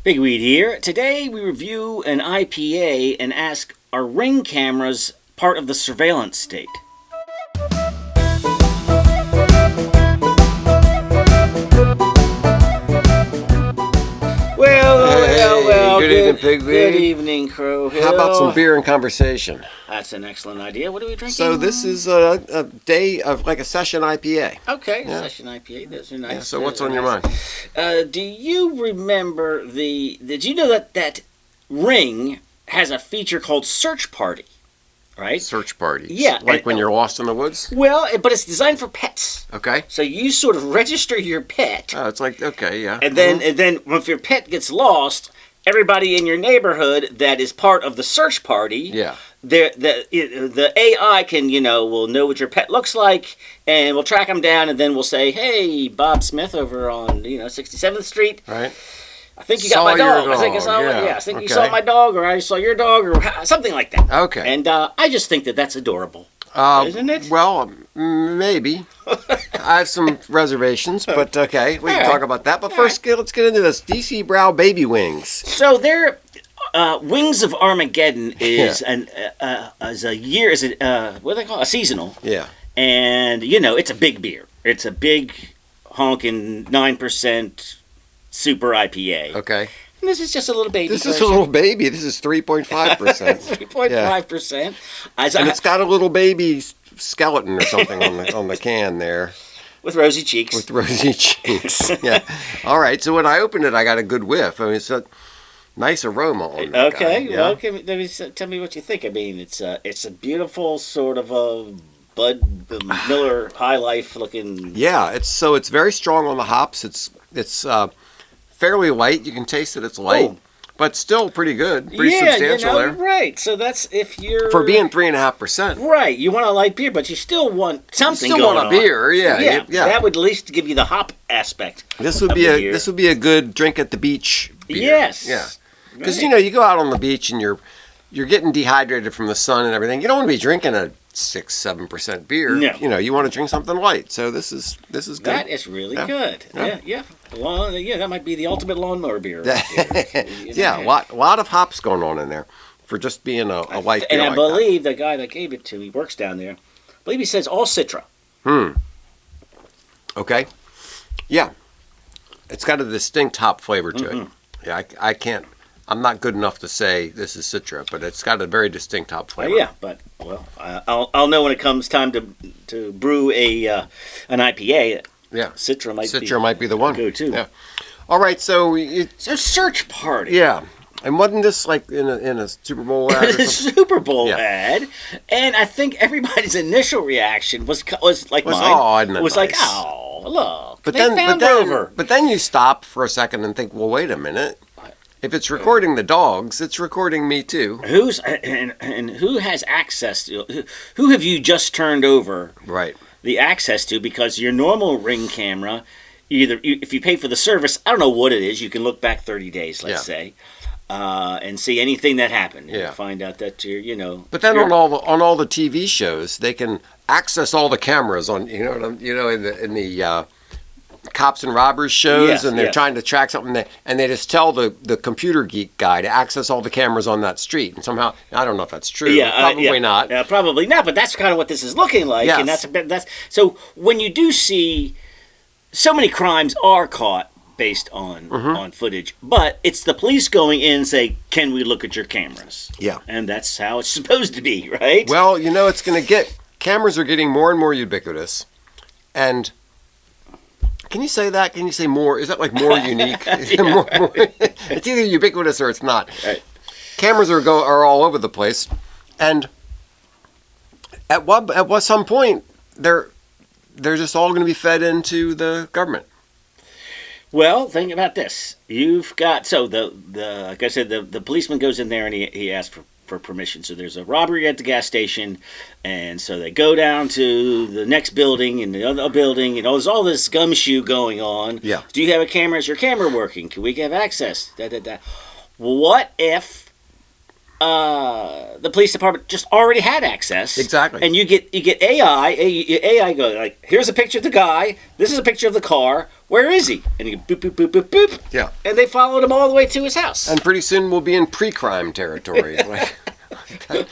Pigweed here. Today we review an IPA and ask, are ring cameras part of the surveillance state? Well, good evening, Pigweed. Good evening, Crowhill. How about some beer and conversation? That's an excellent idea. What are we drinking? So this is a day of like a session IPA. Okay, Yeah. Session IPA. Those are nice. Yeah, so what's on your mind? Do you remember did you know that Ring has a feature called Search Party, right? Search parties. Yeah, Like when you're lost in the woods? Well, but it's designed for pets. Okay. So you sort of register your pet. Oh, it's like, okay, yeah. And then if your pet gets lost, everybody in your neighborhood that is part of the search party, Yeah. the AI can, will know what your pet looks like, and we'll track them down, and then we'll say, hey, Bob Smith over on, 67th Street, Right. I think you got my dog. Your I think I dog, saw yeah. I think you Okay. saw my dog, or I saw your dog, or something like that. Okay. And I just think that's adorable. Isn't it? Well, maybe. I have some reservations, but okay, we can talk about that. But first, let's get into this. DC Brow Baby Wings. So their Wings of Armageddon is what do they call it? A seasonal. Yeah. And it's a big beer. It's a big honking 9% super IPA. Okay. And this is just a little baby. This is a little baby. This is 3.5%. 3.5%. And it's got a little baby skeleton or something on the can there. With rosy cheeks. With rosy cheeks. Yeah. All right. So when I opened it, I got a good whiff. I mean, it's a nice aroma on that Okay. guy. Yeah. Well, tell me what you think. I mean, it's a beautiful sort of a Bud Miller High Life looking. Yeah. It's very strong on the hops. It's fairly light. You can taste that it's light. Oh. But still pretty good. Pretty substantial there. Right. So that's if you're For being 3.5%. right. You want a light beer, but you still want something. You still going want a on. beer, yeah. That would at least give you the hop aspect. This would be a good drink at the beach beer. Yes. Yeah. Because Right. you go out on the beach and you're getting dehydrated from the sun and everything. You don't want to be drinking a 6-7% beer. No. You want to drink something light. So this is good. That is really good. Yeah. Well, that might be the ultimate lawnmower beer. Yeah, a lot of hops going on in there for just being a light beer. And I like believe the guy that gave it to me works down there. I believe he says all Citra. Okay. Yeah. It's got a distinct hop flavor to it. Yeah, I'm not good enough to say this is Citra, but it's got a very distinct hop flavor. Yeah, but I'll know when it comes time to brew an IPA. Yeah, Citra might be the one. Go to. Yeah. All right, so So Search Party. yeah, and wasn't this like in a Super Bowl ad? Or something? Super Bowl ad, and I think everybody's initial reaction was like mine. Oh, isn't that was nice? like, oh, look, But they then, found over. but then you stop for a second and think, well, wait a minute. If it's recording the dogs, it's recording me too. Who's and who has access to? Who have you just turned over? Right. The access to, because your normal Ring camera, if you pay for the service, I don't know what it is. You can look back 30 days, let's say, and see anything that happened. Yeah. And find out that you're. But then on all the TV shows, they can access all the cameras on in the cops and robbers shows, Yes, and they're yes. trying to track something, and they just tell the computer geek guy to access all the cameras on that street, and somehow I don't know if that's true. Probably not. Yeah, probably not. But that's kind of what this is looking like, Yes. and that's so. When you do see, so many crimes are caught based on footage, but it's the police going in and say, "Can we look at your cameras?" Yeah. And that's how it's supposed to be, right? Well, it's going to get cameras are getting more and more ubiquitous, and. Can you say that? Can you say more? Is that like more unique? More? It's either ubiquitous or it's not. Right. Cameras are all over the place, and at some point they're just all going to be fed into the government. Well, think about this. You've got like I said, the policeman goes in there and he asks for permission. So there's a robbery at the gas station, and so they go down to the next building and the other building, and there's all this gumshoe going on. Yeah. Do you have a camera? Is your camera working? Can we have access? What if the police department just already had access. Exactly. And you get AI go like, here's a picture of the guy. This is a picture of the car. Where is he? And you boop boop boop boop boop. Yeah. And they followed him all the way to his house. And pretty soon we'll be in pre-crime territory, like that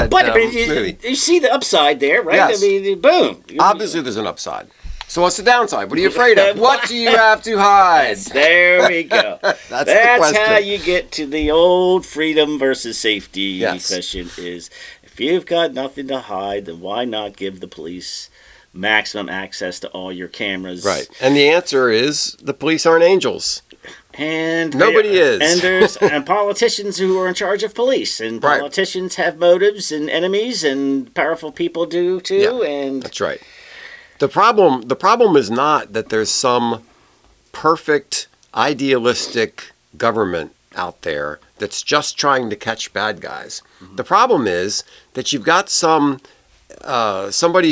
But I mean, movie. you see the upside there, right? Yes. I mean, boom. Obviously, there's an upside. So what's the downside? What are you afraid of? What do you have to hide? There we go. That's the That's question. how you get to the old freedom versus safety question is, if you've got nothing to hide, then why not give the police maximum access to all your cameras? Right. And the answer is the police aren't angels. And Nobody is. And there's and politicians who are in charge of police, and Right. politicians have motives and enemies, and powerful people do too. Yeah, and that's right. The problem is not that there's some perfect, idealistic government out there that's just trying to catch bad guys. Mm-hmm. The problem is that you've got somebody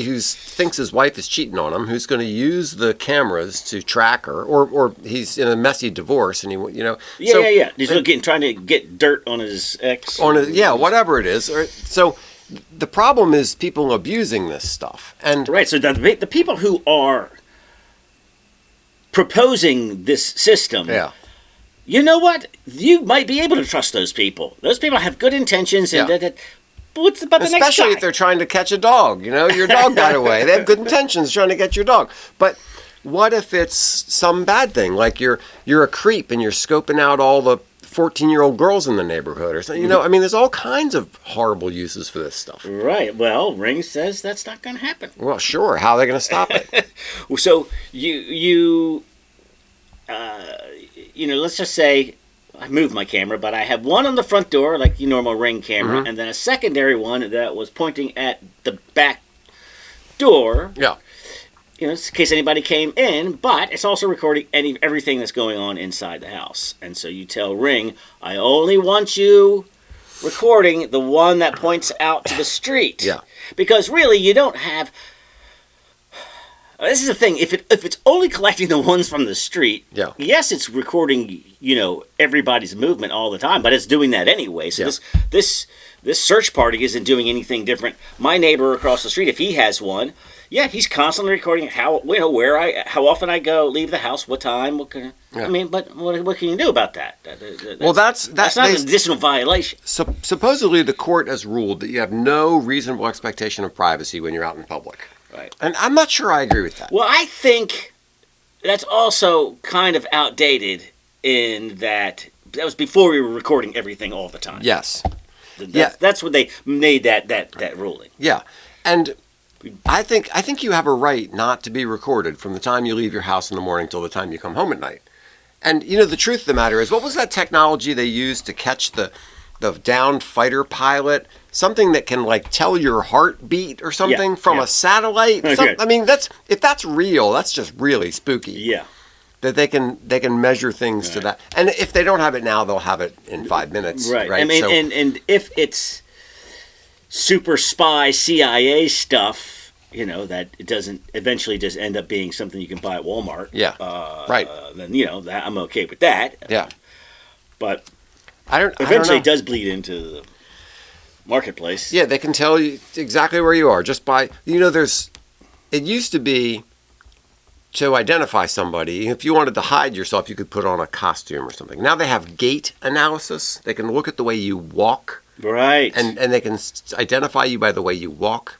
who thinks his wife is cheating on him, who's going to use the cameras to track her, or he's in a messy divorce, and yeah. He's trying to get dirt on his ex. Whatever it is. So the problem is people abusing this stuff, and right. So the people who are proposing this system, yeah. You know what? You might be able to trust those people. Those people have good intentions, and Yeah. what's about the next guy? Especially if they're trying to catch a dog. Your dog got away. They have good intentions trying to get your dog. But what if it's some bad thing? Like you're a creep and you're scoping out all the 14-year-old girls in the neighborhood or something. I mean, there's all kinds of horrible uses for this stuff. Right. Well, Ring says that's not going to happen. Well, sure. How are they going to stop it? So let's just say I moved my camera, but I have one on the front door, like your normal Ring camera, and then a secondary one that was pointing at the back door. Yeah. In case anybody came in, but it's also recording everything that's going on inside the house. And so you tell Ring, I only want you recording the one that points out to the street. Yeah. Because really, you don't have... This is the thing. If it's only collecting the ones from the street, yes, it's recording, everybody's movement all the time, but it's doing that anyway. So this search party isn't doing anything different. My neighbor across the street, if he has one... Yeah, he's constantly recording how often I go, leave the house, what time, what can I mean, but what can you do about that? That's not an additional violation. Supposedly, the court has ruled that you have no reasonable expectation of privacy when you're out in public. Right. And I'm not sure I agree with that. Well, I think that's also kind of outdated in that was before we were recording everything all the time. Yes. That's when they made that ruling. Yeah, and I think you have a right not to be recorded from the time you leave your house in the morning till the time you come home at night. And the truth of the matter is, what was that technology they used to catch the downed fighter pilot? Something that can tell your heartbeat or something from a satellite. Okay. I mean, if that's real, that's just really spooky. Yeah. That they can measure things to that. And if they don't have it now, they'll have it in 5 minutes. Right. Right. I mean, and if it's super spy CIA stuff, that it doesn't eventually just end up being something you can buy at Walmart. Yeah. Right. Then that I'm okay with that. Yeah. But I don't eventually know. it does bleed into the marketplace. Yeah, they can tell you exactly where you are just by it used to be to identify somebody. If you wanted to hide yourself, you could put on a costume or something. Now they have gait analysis. They can look at the way you walk. Right. And they can identify you by the way you walk.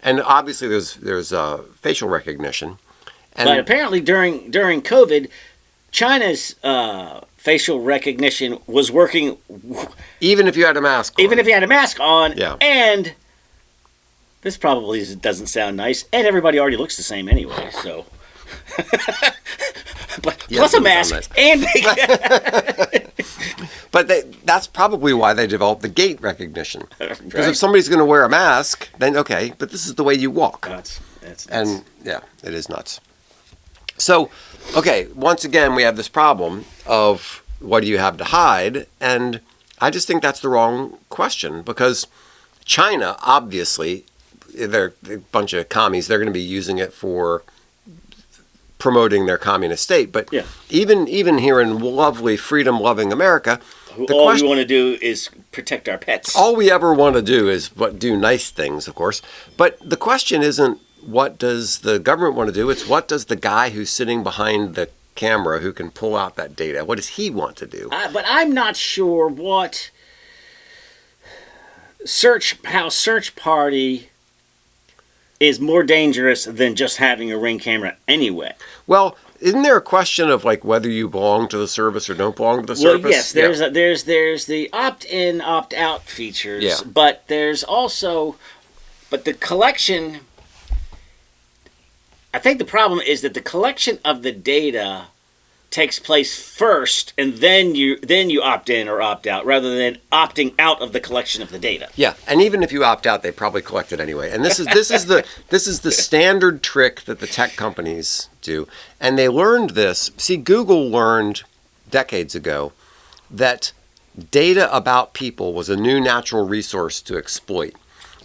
And obviously there's facial recognition. But apparently during COVID, China's facial recognition was working even if you had a mask on. Even if you had a mask on. Yeah. And this probably doesn't sound nice. And everybody already looks the same anyway, so... But plus a mask and but that's probably why they developed the gait recognition. Because if right. somebody's going to wear a mask, then okay, but this is the way you walk. That's nuts. And yeah, it is nuts. So, okay, once again we have this problem of what do you have to hide, and I just think that's the wrong question, because China, obviously, they're a bunch of commies. They're going to be using it for promoting their communist state. But Yeah. even here in lovely freedom-loving America, All we want to do is protect our pets. all we ever want to do is do nice things, of course. But the question isn't what does the government want to do? It's what does the guy who's sitting behind the camera who can pull out that data, what does he want to do? But I'm not sure what search party is more dangerous than just having a Ring camera anyway. Well, isn't there a question of like whether you belong to the service or don't belong to the service? Well, yes, there's the opt-in, opt-out features, Yeah. but there's also the collection. I think the problem is that the collection of the data takes place first, and then you opt in or opt out, rather than opting out of the collection of the data. Yeah, and even if you opt out, they probably collect it anyway. And this is the standard trick that the tech companies do. And they learned this. See, Google learned decades ago that data about people was a new natural resource to exploit.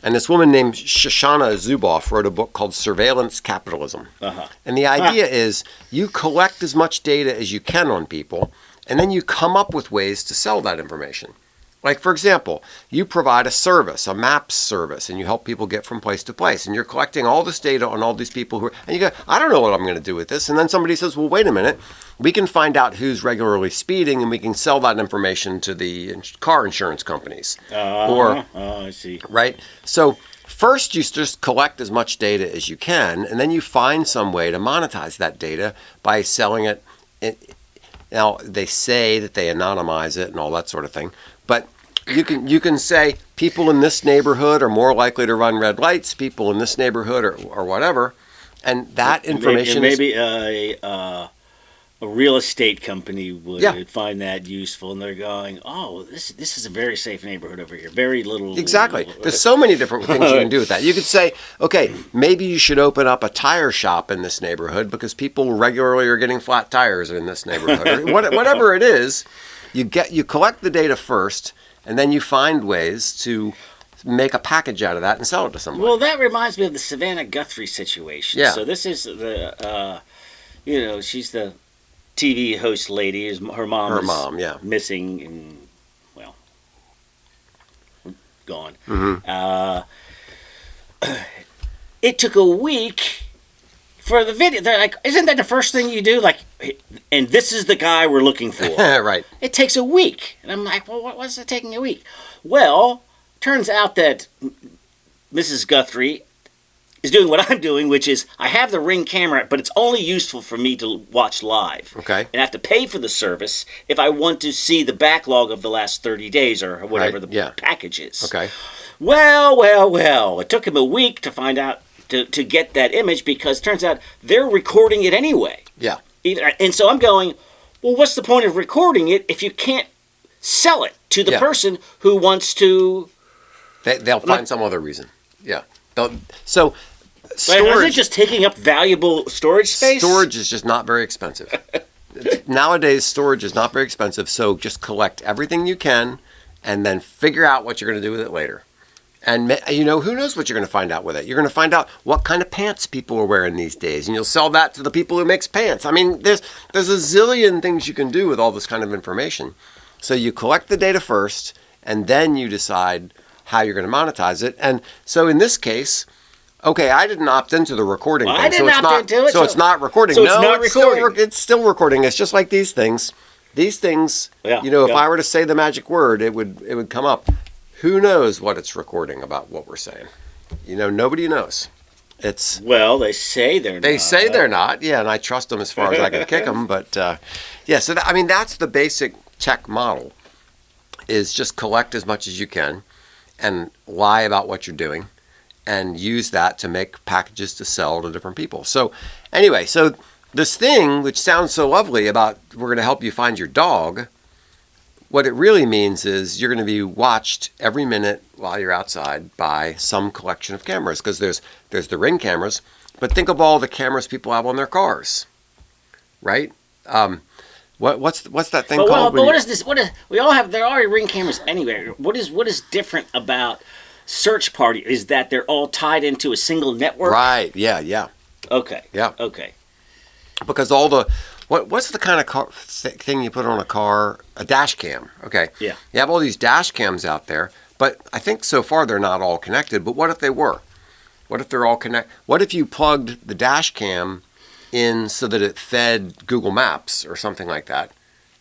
And this woman named Shoshana Zuboff wrote a book called Surveillance Capitalism. Uh-huh. And the idea is you collect as much data as you can on people, and then you come up with ways to sell that information. Like, for example, you provide a service, a maps service, and you help people get from place to place. And you're collecting all this data on all these people and you go, I don't know what I'm going to do with this. And then somebody says, well, wait a minute. We can find out who's regularly speeding, and we can sell that information to the car insurance companies. I see. Right? So first you just collect as much data as you can, and then you find some way to monetize that data by selling it. Now, they say that they anonymize it and all that sort of thing, but you can say people in this neighborhood are more likely to run red lights, people in this neighborhood or whatever, and that information maybe a real estate company would find that useful, and they're going, oh, this is a very safe neighborhood over here. Very little. Exactly. There's so many different things you can do with that. You could say, okay, maybe you should open up a tire shop in this neighborhood because people regularly are getting flat tires in this neighborhood. Or whatever it is, you collect the data first, and then you find ways to make a package out of that and sell it to somebody. Well, that reminds me of the Savannah Guthrie situation. Yeah. So this is the, she's the TV host lady. Her mom is missing and, well, gone. Mm-hmm. It took a week for the video. They're like, isn't that the first thing you do? Like, and this is the guy we're looking for. Right. It takes a week. And I'm like, well, what's it taking a week? Well, turns out that Mrs. Guthrie is doing what I'm doing, which is I have the Ring camera, but it's only useful for me to watch live. Okay. And I have to pay for the service if I want to see the backlog of the last 30 days or whatever the package is. Okay. Well. It took him a week to find out, to get that image, because it turns out they're recording it anyway. Yeah. And so I'm going, well, what's the point of recording it if you can't sell it to the person who wants to... They'll find some other reason. Yeah. So storage... Is it just taking up valuable storage space? Storage is just not very expensive. Nowadays, storage is not very expensive, so just collect everything you can and then figure out what you're going to do with it later. And, who knows what you're going to find out with it. You're going to find out what kind of pants people are wearing these days, and you'll sell that to the people who makes pants. I mean, there's a zillion things you can do with all this kind of information. So you collect the data first, and then you decide how you're going to monetize it. And so in this case, okay, I didn't opt into the recording thing. I didn't opt into it. So it's not recording. So it's not recording. It's still recording. It's just like these things. These things, if I were to say the magic word, it would come up. Who knows what it's recording about what we're saying? Nobody knows. Well, they say they're not. They say they're not, and I trust them as far as I can kick them. But, so that's the basic tech model, is just collect as much as you can and lie about what you're doing and use that to make packages to sell to different people. So anyway, this thing, which sounds so lovely about we're going to help you find your dog, what it really means is you're going to be watched every minute while you're outside by some collection of cameras, because there's the Ring cameras, but think of all the cameras people have on their cars, right? What's that thing called? But what is this? There are already Ring cameras anywhere. What is different about Search Party is that they're all tied into a single network? Right. Yeah. Okay. Yeah. Okay. because all the what's the kind of thing you put on a car? A dash cam. Okay. Yeah. You have all these dash cams out there, but I think so far they're not all connected. But what if they were? What if they're all connected? What if you plugged the dash cam in so that it fed Google Maps or something like that?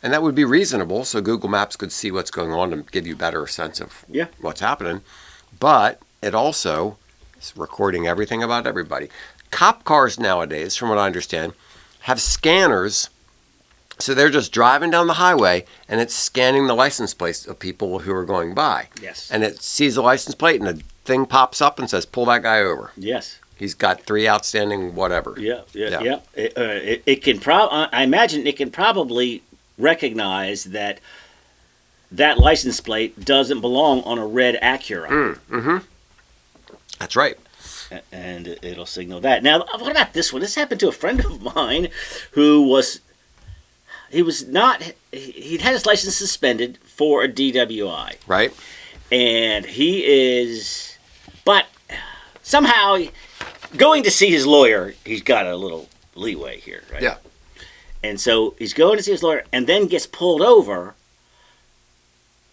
And that would be reasonable, so Google Maps could see what's going on and give you a better sense of what's happening. But it also is recording everything about everybody. Cop cars nowadays, from what I understand, have scanners, so they're just driving down the highway and it's scanning the license plates of people who are going by. Yes. And it sees the license plate and a thing pops up and says, pull that guy over. Yes. He's got 3 outstanding whatever. Yeah. It can I imagine it can probably recognize that license plate doesn't belong on a red Acura. That's right. And it'll signal that. Now, what about this one? This happened to a friend of mine who he'd had his license suspended for a DWI. Right. And but somehow going to see his lawyer, he's got a little leeway here, right? Yeah. And so he's going to see his lawyer and then gets pulled over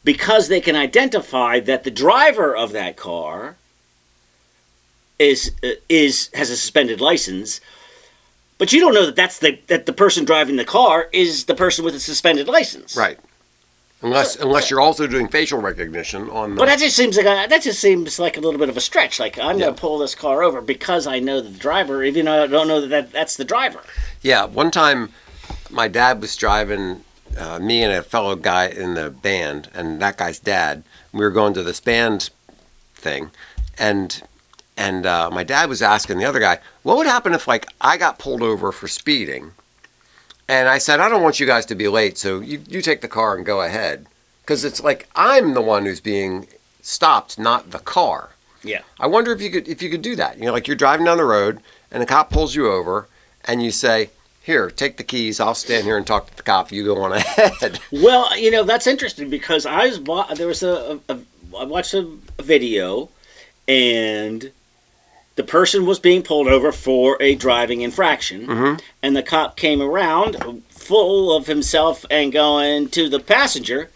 because they can identify that the driver of that car has a suspended license, but you don't know that the person driving the car is the person with a suspended license. Right. Unless you're also doing facial recognition on the... But that just seems like a little bit of a stretch. Like, I'm going to pull this car over because I know the driver, even though I don't know that's the driver. Yeah, one time my dad was driving me and a fellow guy in the band, and that guy's dad. We were going to this band thing, and my dad was asking the other guy, what would happen if, like, I got pulled over for speeding? And I said, I don't want you guys to be late, so you take the car and go ahead. Because it's like I'm the one who's being stopped, not the car. Yeah. I wonder if you could do that. You know, like you're driving down the road, and a cop pulls you over, and you say, here, take the keys. I'll stand here and talk to the cop. You go on ahead. Well, that's interesting because I watched a video, and the person was being pulled over for a driving infraction, and the cop came around full of himself and going to the passenger,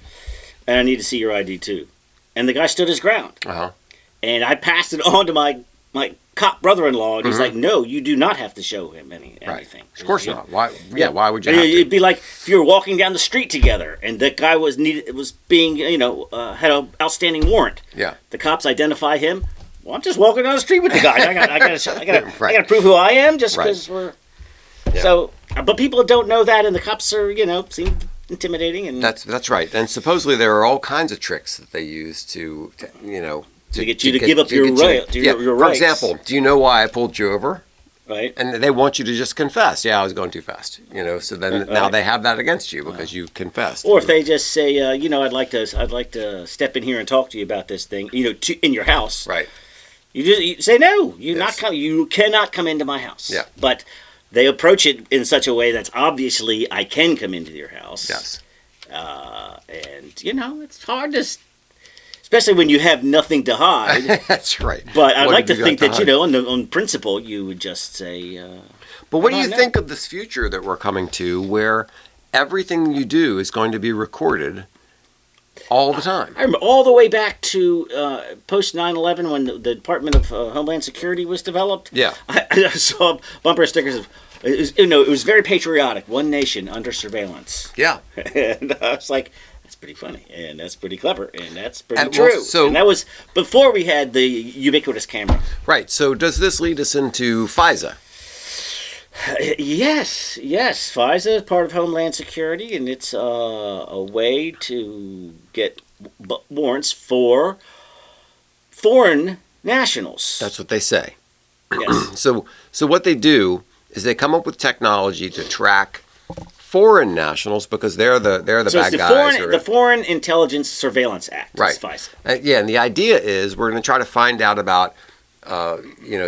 and I need to see your ID too. And the guy stood his ground. Uh-huh. And I passed it on to my cop brother-in-law, and he's like, no, you do not have to show him anything. Right. Of course not. Why? Yeah, why would you have to? It'd be like if you were walking down the street together, and that guy was being, had an outstanding warrant. Yeah. The cops identify him. Well, I'm just walking down the street with the guy. I got Right. to prove who I am just because we're. Yeah. So, but people don't know that, and the cops are, seem intimidating, and that's right. And supposedly there are all kinds of tricks that they use to get you to give up your rights. For example, do you know why I pulled you over? Right. And they want you to just confess. Yeah, I was going too fast. So then now they have that against you because you confessed. Or if they just say, I'd like to step in here and talk to you about this thing, in your house. Right. You say no. You cannot come into my house. Yeah. But they approach it in such a way that's obviously I can come into your house. Yes. And it's hard to, especially when you have nothing to hide. That's right. But I'd like to think that on principle you would just say. But what do you think of this future that we're coming to, where everything you do is going to be recorded all the time? I remember all the way back to post 9/11 when the Department of Homeland Security was developed. Yeah. I saw bumper stickers of it was very patriotic. One nation under surveillance. Yeah. And I was like, that's pretty funny, and that's pretty clever, and that's pretty true. Well, and that was before we had the ubiquitous camera. Right. So does this lead us into FISA? Yes. FISA is part of Homeland Security, and it's a way to get warrants for foreign nationals. That's what they say. Yes. So what they do is they come up with technology to track foreign nationals because they're the bad guys. The Foreign Intelligence Surveillance Act. Right. Is FISA. And the idea is we're going to try to find out about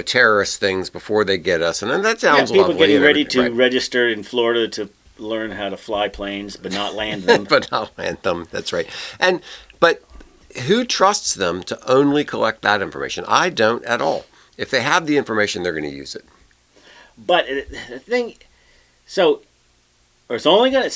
terrorist things before they get us, and then that sounds lovely. People getting ready to register in Florida to learn how to fly planes, but not land them. That's right. But who trusts them to only collect that information? I don't at all. If they have the information, they're going to use it. But the thing, So, or it's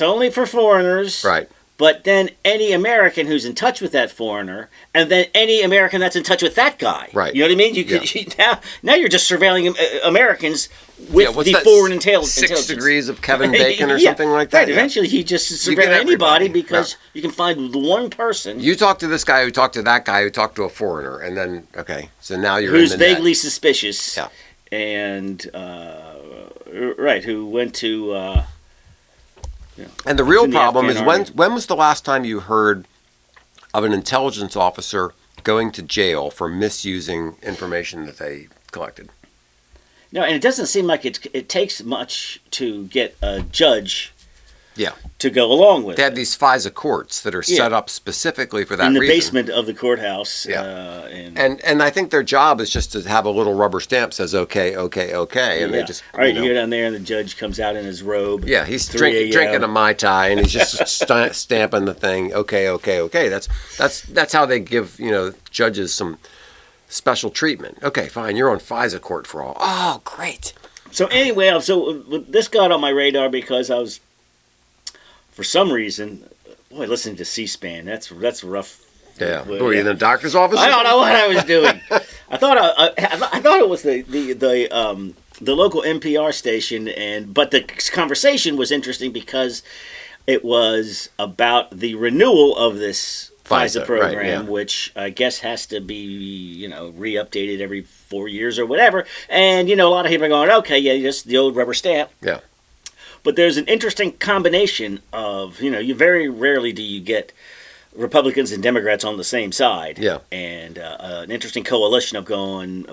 only for foreigners, Right. But then any American who's in touch with that foreigner, and then any American that's in touch with that guy, Right. You know what I mean? Now you're just surveilling Americans with what's the that, foreign intelligence. 6 degrees of Kevin Bacon or something like that. Right. Eventually, he just surveil anybody because you can find the one person. You talk to this guy who talked to that guy who talked to a foreigner, and then so now you're who's in the vaguely net. suspicious, Yeah. and who went to. And the real in the problem Afghan is army. when was the last time you heard of an intelligence officer going to jail for misusing information that they collected? No, and it doesn't seem like it takes much to get a judge to go along with They have it. these FISA courts that are set up specifically for that In the reason. basement of the courthouse. And I think their job is just to have a little rubber stamp says okay, and they just you go down there and the judge comes out in his robe. Yeah, he's drinking a Mai Tai and he's just stamping the thing. Okay. That's how they give judges some special treatment. Okay, fine. You're on FISA court for all. Oh, great. So anyway, this got on my radar because I was, for some reason, listening to C-SPAN. That's rough. Yeah. Were you in the doctor's office? I don't know what I was doing. I thought it was the local NPR station, but the conversation was interesting because it was about the renewal of this FISA program, which I guess has to be re-updated every 4 years or whatever. And a lot of people are going, okay, yeah, just the old rubber stamp. Yeah. But there's an interesting combination of you very rarely do you get Republicans and Democrats on the same side. Yeah. And an interesting coalition of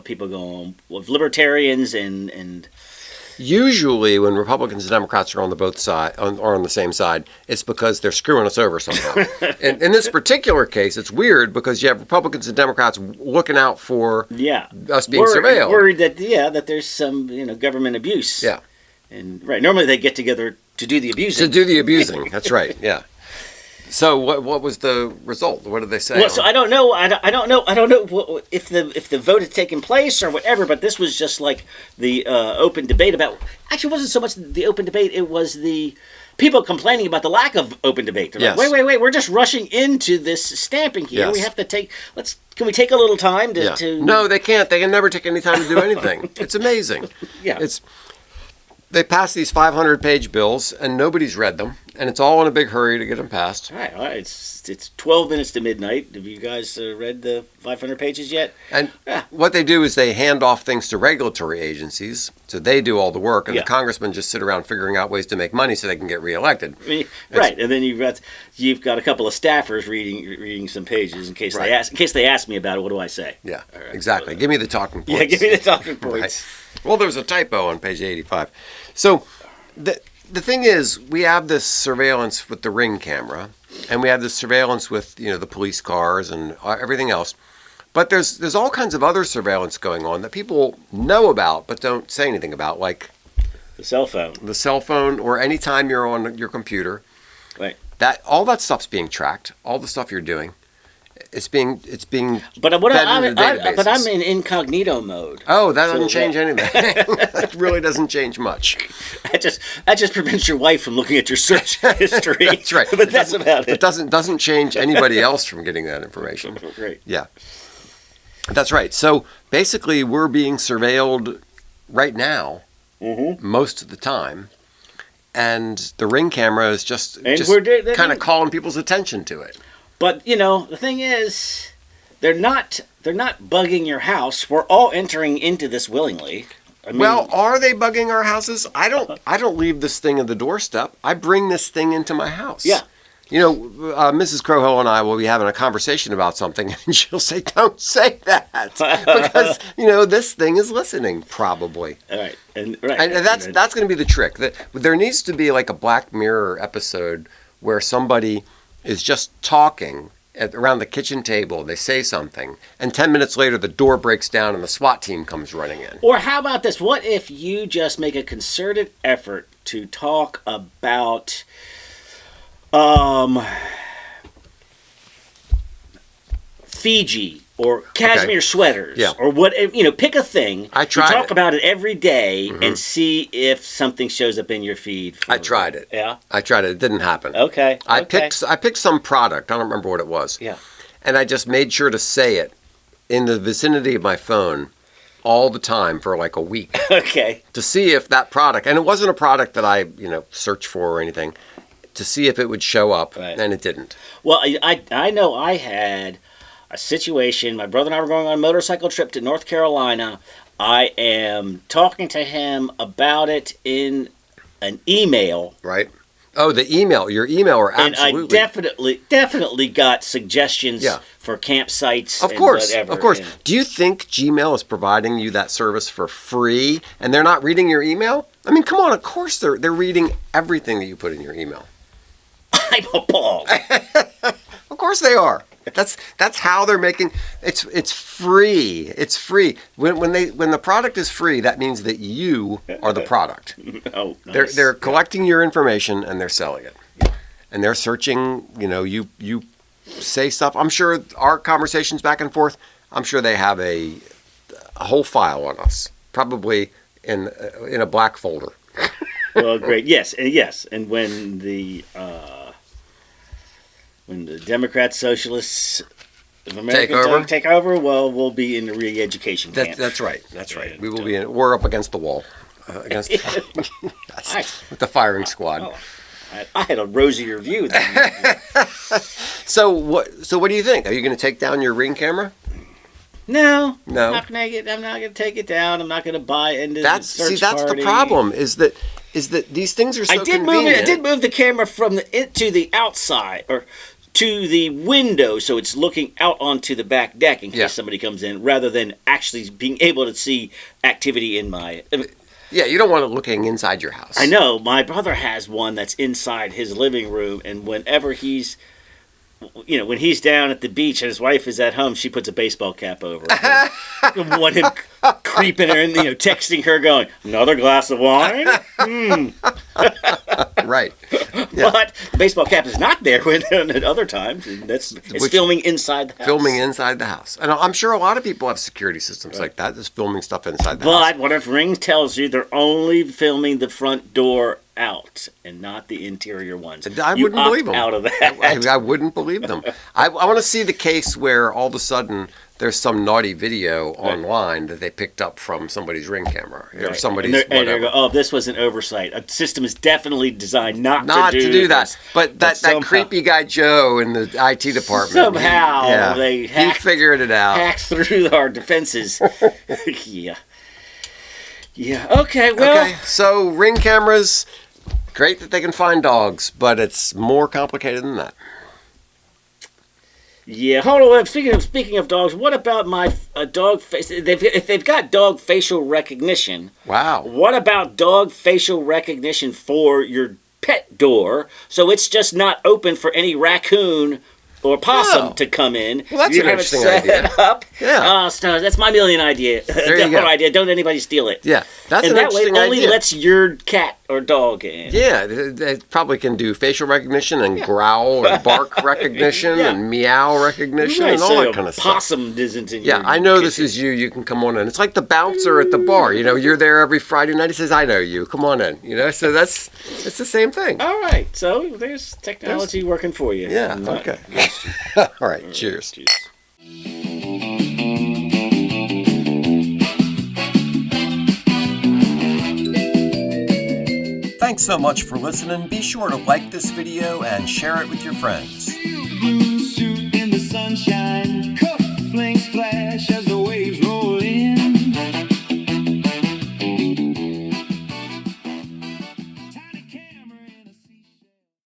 people going with libertarians and usually when Republicans and Democrats are on the same side, it's because they're screwing us over somehow. In this particular case, it's weird because you have Republicans and Democrats looking out for us being surveilled. Worried that there's some government abuse. Yeah. And normally they get together to do the abusing. That's right. Yeah. So what was the result? What did they say? Well, so I don't know. I don't know if the vote had taken place or whatever. But this was just like the open debate about. Actually, it wasn't so much the open debate. It was the people complaining about the lack of open debate. They're like, wait. We're just rushing into this stamping here. Yes. We have to take. Can we take a little time to? No, they can't. They can never take any time to do anything. It's amazing. Yeah. They pass these 500-page bills, and nobody's read them, and it's all in a big hurry to get them passed. All right. It's 12 minutes to midnight. Have you guys read the 500 pages yet? And what they do is they hand off things to regulatory agencies, so they do all the work, and the congressmen just sit around figuring out ways to make money so they can get reelected. Right, and then you've got a couple of staffers reading some pages in case they ask me about it. What do I say? Yeah, exactly. Give me the talking points. Yeah, give me the talking points. Right. Well, there's a typo on page 85. So the thing is, we have this surveillance with the Ring camera, and we have this surveillance with the police cars and everything else. But there's all kinds of other surveillance going on that people know about but don't say anything about, like the cell phone, or any time you're on your computer. Right. All that stuff's being tracked. All the stuff you're doing. It's being but I'm in incognito mode. Oh, that doesn't change anything. That really doesn't change much. That just prevents your wife from looking at your search history. That's right. But that's about it. It doesn't change anybody else from getting that information. Great. Yeah. That's right. So basically we're being surveilled right now most of the time. And the Ring camera is just kind of calling people's attention to it. But the thing is, they're not bugging your house. We're all entering into this willingly. Well, are they bugging our houses? I don't leave this thing at the doorstep. I bring this thing into my house. Yeah. Mrs. Crowhill and I will be having a conversation about something, and she'll say, "Don't say that," because this thing is listening, probably. All right, and that's going to be the trick. There needs to be like a Black Mirror episode where somebody is just talking around the kitchen table. They say something, and 10 minutes later, the door breaks down and the SWAT team comes running in. Or how about this? What if you just make a concerted effort to talk about Fiji or cashmere sweaters, Yeah. or what, pick a thing. I tried You talk it. about it every day and see if something shows up in your feed. I tried it. Yeah. I tried it. It didn't happen. Okay. I picked some product. I don't remember what it was. Yeah. And I just made sure to say it in the vicinity of my phone all the time for like a week Okay. to see if that product, and it wasn't a product that I, searched for or anything, to see if it would show up, Right. and it didn't. Well, I know I had a situation. My brother and I were going on a motorcycle trip to North Carolina. I am talking to him about it in an email. Right? Oh, the email. Your email are And absolutely. I definitely got suggestions Yeah. for campsites Of and course, whatever. of course. And Do you think Gmail is providing you that service for free, and they're not reading your email? I mean, come on. Of course, they're reading everything that you put in your email. I'm appalled. Of course, they are. That's how they're making it's free. It's free. When the product is free, that means that you are the product. Oh, nice. They're collecting your information and they're selling it, and they're searching. You say stuff. I'm sure our conversations back and forth. I'm sure they have a whole file on us, probably in a black folder. Well, great. Yes, and when the Democrats, Socialists of America take over, well, we'll be in the re-education camp. That's right. That's right. And, We will be in. We're up against the wall, against with the firing squad. Oh, I had a rosier view than So what do you think? Are you going to take down your Ring camera? No. No. I'm not gonna take it down. I'm not gonna buy into That's the search that's party. the problem. Is that these things are so convenient. I did move the camera from to the outside or to the window, so it's looking out onto the back deck in case somebody comes in, rather than actually being able to see activity in my. Yeah, you don't want it looking inside your house. I know my brother has one that's inside his living room, and whenever he's, when he's down at the beach and his wife is at home, she puts a baseball cap over it. I want him creeping her and texting her, going, "Another glass of wine." Right. Yeah. But the baseball cap is not there at other times. And it's filming inside the house. Filming inside the house. And I'm sure a lot of people have security systems like that, just filming stuff inside the house. But what if Ring tells you they're only filming the front door out and not the interior ones? I wouldn't believe them. Out of that. I wouldn't believe them. I want to see the case where all of a sudden there's some naughty video online that they picked up from somebody's Ring camera or somebody's and whatever. Go, oh, this was an oversight. A system is definitely designed not to do that. this. But that creepy guy Joe in the IT department. Somehow he figured it out. Hacked through our defenses. Yeah. Okay. Well. Okay. So Ring cameras, great that they can find dogs, but it's more complicated than that. Yeah, hold on. Speaking of dogs, what about my dog face? If they've got dog facial recognition, wow. What about dog facial recognition for your pet door? So it's just not open for any raccoon or possum to come in. Well, that's you an have interesting it set idea. up. Yeah. So that's my million idea. There you go. Idea. Don't anybody steal it. Yeah, that's and an that way interesting it only idea. lets your cat or dog in. Yeah, they probably can do facial recognition and growl or bark recognition and meow recognition and all that kind of stuff. Possum isn't in your I know kitchen. this is you. You can come on in. It's like the bouncer at the bar. You're there every Friday night. He says, "I know you. Come on in." So it's the same thing. All right. So there's technology working for you. Yeah. Okay. All right. Cheers. Cheers. Thanks so much for listening. Be sure to like this video and share it with your friends. Blue suit in the sunshine.